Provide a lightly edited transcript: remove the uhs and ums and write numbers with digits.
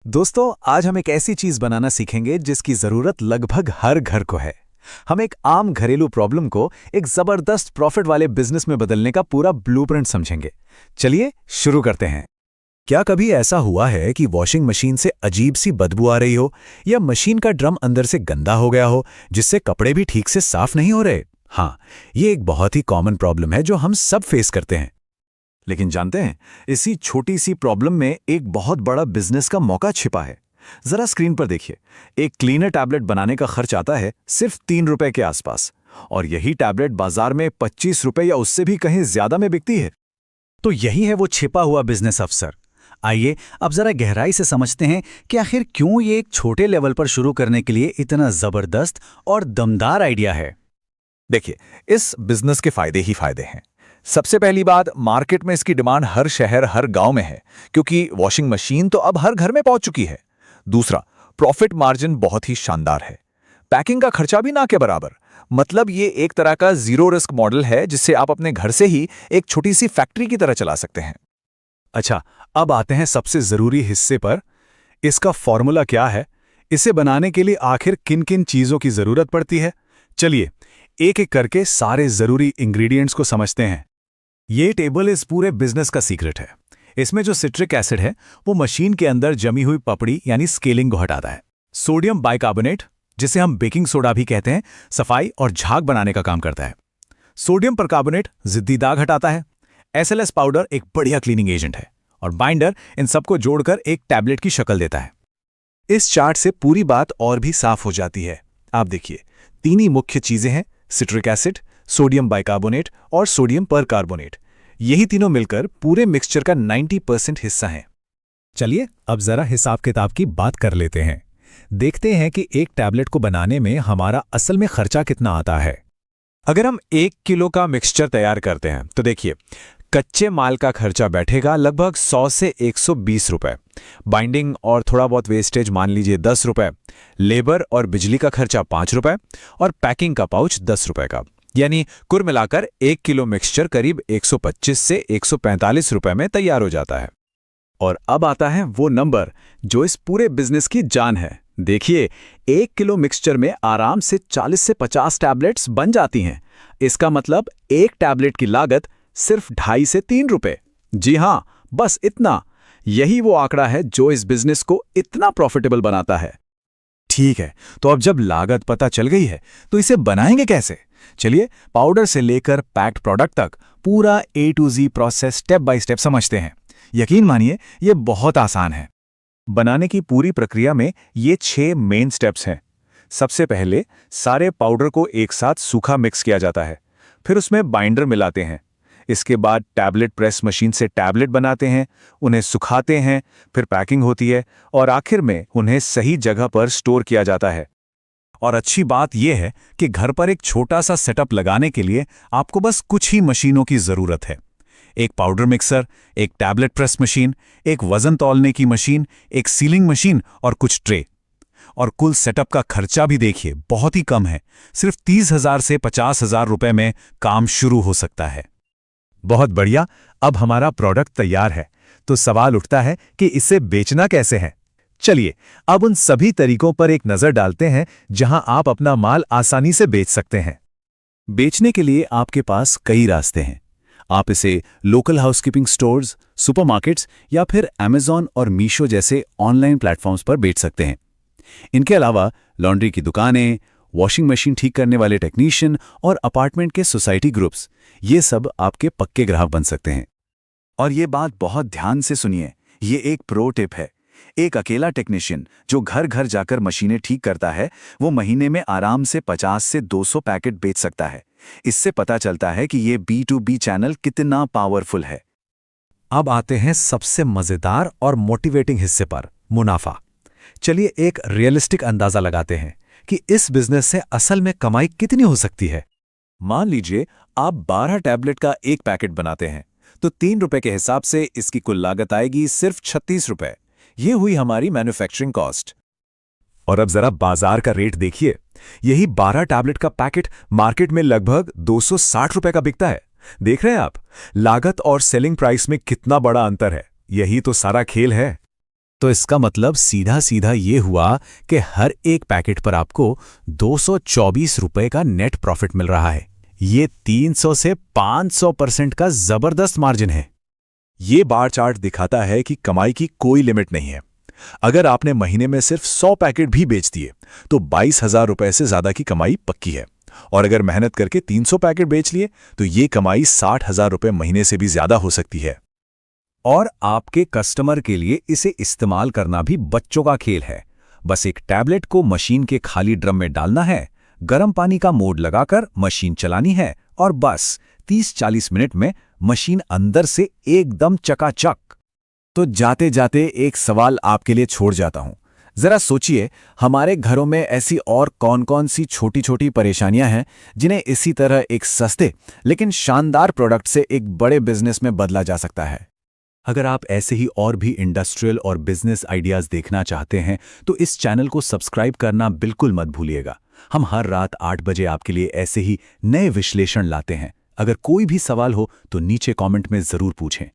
दोस्तों, आज हम एक ऐसी चीज बनाना सीखेंगे जिसकी जरूरत लगभग हर घर को है। हम एक आम घरेलू प्रॉब्लम को एक जबरदस्त प्रॉफिट वाले बिजनेस में बदलने का पूरा ब्लूप्रिंट समझेंगे। चलिए शुरू करते हैं। क्या कभी ऐसा हुआ है कि वॉशिंग मशीन से अजीब सी बदबू आ रही हो या मशीन का ड्रम अंदर से गंदा हो गया हो जिससे कपड़े भी ठीक से साफ नहीं हो रहे? हाँ, ये एक बहुत ही कॉमन प्रॉब्लम है जो हम सब फेस करते हैं। लेकिन जानते हैं, इसी छोटी सी प्रॉब्लम में एक बहुत बड़ा बिजनेस का मौका छिपा है। जरा स्क्रीन पर देखिए। एक क्लीनर टैबलेट बनाने का खर्च आता है सिर्फ 3 रुपए के आसपास, और यही टैबलेट बाजार में 25 रुपए या उससे भी कहीं ज्यादा में बिकती है। तो यही है वो छिपा हुआ बिजनेस अवसर। आइए अब जरा गहराई से समझते हैं कि आखिर क्यों ये एक छोटे लेवल पर शुरू करने के लिए इतना जबरदस्त और दमदार आइडिया है। देखिए, इस बिजनेस के फायदे ही फायदे हैं। सबसे पहली बात, मार्केट में इसकी डिमांड हर शहर हर गांव में है, क्योंकि वॉशिंग मशीन तो अब हर घर में पहुंच चुकी है। दूसरा, प्रॉफिट मार्जिन बहुत ही शानदार है। पैकिंग का खर्चा भी ना के बराबर। मतलब ये एक तरह का जीरो रिस्क मॉडल है जिससे आप अपने घर से ही एक छोटी सी फैक्ट्री की तरह चला सकते हैं। अच्छा, अब आते हैं सबसे जरूरी हिस्से पर। इसका फॉर्मूला क्या है? इसे बनाने के लिए आखिर किन किन चीजों की जरूरत पड़ती है? चलिए एक एक करके सारे जरूरी इंग्रेडिएंट्स को समझते हैं। ये टेबल इस पूरे बिजनेस का सीक्रेट है। इसमें जो सिट्रिक एसिड है वो मशीन के अंदर जमी हुई पपड़ी यानी स्केलिंग को हटाता है। सोडियम बाइकार्बोनेट, जिसे हम बेकिंग सोडा भी कहते हैं, सफाई और झाग बनाने का काम करता है। सोडियम परकार्बोनेट जिद्दी दाग हटाता है। SLS पाउडर एक बढ़िया क्लीनिंग एजेंट है, और बाइंडर इन सबको जोड़कर एक टैबलेट की शक्ल देता है। इस चार्ट से पूरी बात और भी साफ हो जाती है। आप देखिए, 3 ही मुख्य चीजें हैं: सिट्रिक एसिड, सोडियम बाइकार्बोनेट और सोडियम परकार्बोनेट। यही तीनों मिलकर पूरे मिक्सचर का 90% हिस्सा हैं। चलिए अब जरा हिसाब किताब की बात कर लेते हैं। देखते हैं कि एक टैबलेट को बनाने में हमारा असल में खर्चा कितना आता है। अगर हम 1 किलो का मिक्सचर तैयार करते हैं तो देखिए, कच्चे माल का खर्चा बैठेगा लगभग 100 से 120 रुपए। बाइंडिंग और थोड़ा बहुत वेस्टेज मान लीजिए 10 रुपए। लेबर और बिजली का खर्चा 5 रुपए, और पैकिंग का पाउच 10 रुपए का। यानी कुल मिलाकर 1 किलो मिक्सचर करीब 125 से 145 रुपए में तैयार हो जाता है। और अब आता है वो नंबर जो इस पूरे बिजनेस की जान है। देखिए, 1 किलो मिक्सचर में आराम से 40 से 50 टैबलेट्स बन जाती हैं। इसका मतलब एक टैबलेट की लागत सिर्फ 2.5 से 3 रुपए। जी हां, बस इतना। यही वो आंकड़ा है जो इस बिजनेस को इतना प्रॉफिटेबल बनाता है। ठीक है, तो अब जब लागत पता चल गई है तो इसे बनाएंगे कैसे? चलिए पाउडर से लेकर पैक्ड प्रोडक्ट तक पूरा A to Z process step by step समझते हैं। यकीन मानिए, ये बहुत आसान है। बनाने की पूरी प्रक्रिया में ये 6 मेन स्टेप्स हैं। सबसे पहले सारे पाउडर को एक साथ सूखा मिक्स किया जाता है। फिर उसमें बाइंडर मिलाते हैं। इसके बाद टैबलेट प्रेस मशीन से टैबलेट बनाते हैं, उन्हें सुखाते हैं, फिर पैकिंग होती है, और आखिर में उन्हें सही जगह पर स्टोर किया जाता है। और अच्छी बात यह है कि घर पर एक छोटा सा सेटअप लगाने के लिए आपको बस कुछ ही मशीनों की जरूरत है। एक पाउडर मिक्सर, एक टैबलेट प्रेस मशीन, एक वजन तौलने की मशीन, एक सीलिंग मशीन और कुछ ट्रे। और कुल सेटअप का खर्चा भी देखिए, बहुत ही कम है। सिर्फ 30,000 से 50,000 रुपए में काम शुरू हो सकता है। बहुत बढ़िया, अब हमारा प्रोडक्ट तैयार है, तो सवाल उठता है कि इसे बेचना कैसे है। चलिए अब उन सभी तरीकों पर एक नजर डालते हैं जहां आप अपना माल आसानी से बेच सकते हैं। बेचने के लिए आपके पास कई रास्ते हैं। आप इसे लोकल हाउसकीपिंग स्टोर्स, सुपरमार्केट्स या फिर Amazon और मीशो जैसे ऑनलाइन प्लेटफॉर्म्स पर बेच सकते हैं। इनके अलावा लॉन्ड्री की दुकानें, वॉशिंग मशीन ठीक करने वाले टेक्नीशियन और अपार्टमेंट के सोसाइटी ग्रुप्स, ये सब आपके पक्के ग्राहक बन सकते हैं। और ये बात बहुत ध्यान से सुनिए, ये एक प्रो टिप है। एक अकेला टेक्नीशियन जो घर घर जाकर मशीनें ठीक करता है, वो महीने में आराम से 50 से 200 पैकेट बेच सकता है। इससे पता चलता है कि ये B2B चैनल कितना पावरफुल है। अब आते हैं सबसे मजेदार और मोटिवेटिंग हिस्से पर, मुनाफा। चलिए एक रियलिस्टिक अंदाजा लगाते हैं कि इस बिजनेस से असल में कमाई कितनी हो सकती है। मान लीजिए आप 12 टैबलेट का एक पैकेट बनाते हैं, तो 3 रुपए के हिसाब से इसकी कुल लागत आएगी सिर्फ 36 रुपए। ये हुई हमारी मैन्युफैक्चरिंग कॉस्ट। और अब जरा बाजार का रेट देखिए। यही 12 टैबलेट का पैकेट मार्केट में लगभग 260 रुपए का बिकता है। देख रहे हैं आप, लागत और सेलिंग प्राइस में कितना बड़ा अंतर है। यही तो सारा खेल है। तो इसका मतलब सीधा सीधा ये हुआ कि हर एक पैकेट पर आपको 224 रुपए का नेट प्रॉफिट मिल रहा है। ये 300 से 500% का जबरदस्त मार्जिन है। ये बार चार्ट दिखाता है कि कमाई की कोई लिमिट नहीं है। अगर आपने महीने में सिर्फ 100 पैकेट भी बेच दिए तो 22,000 रुपए से ज्यादा की कमाई पक्की है। और अगर मेहनत करके 300 पैकेट बेच लिए तो ये कमाई 60,000 रुपए महीने से भी ज्यादा हो सकती है। और आपके कस्टमर के लिए इसे इस्तेमाल करना भी बच्चों का खेल है। बस एक टैबलेट को मशीन के खाली ड्रम में डालना है, गर्म पानी का मोड लगाकर मशीन चलानी है और बस 30-40 मिनट में मशीन अंदर से एकदम चकाचक। तो जाते जाते एक सवाल आपके लिए छोड़ जाता हूं। जरा सोचिए, हमारे घरों में ऐसी और कौन-कौन सी छोटी-छोटी परेशानियां हैं जिन्हें इसी तरह एक सस्ते लेकिन शानदार प्रोडक्ट से एक बड़े बिजनेस में बदला जा सकता है। अगर आप ऐसे ही और भी इंडस्ट्रियल और बिजनेस आइडियाज देखना चाहते हैं तो इस चैनल को सब्सक्राइब करना बिल्कुल मत भूलिएगा। हम हर रात 8 बजे आपके लिए ऐसे ही नए विश्लेषण लाते हैं। अगर कोई भी सवाल हो तो नीचे कमेंट में जरूर पूछें।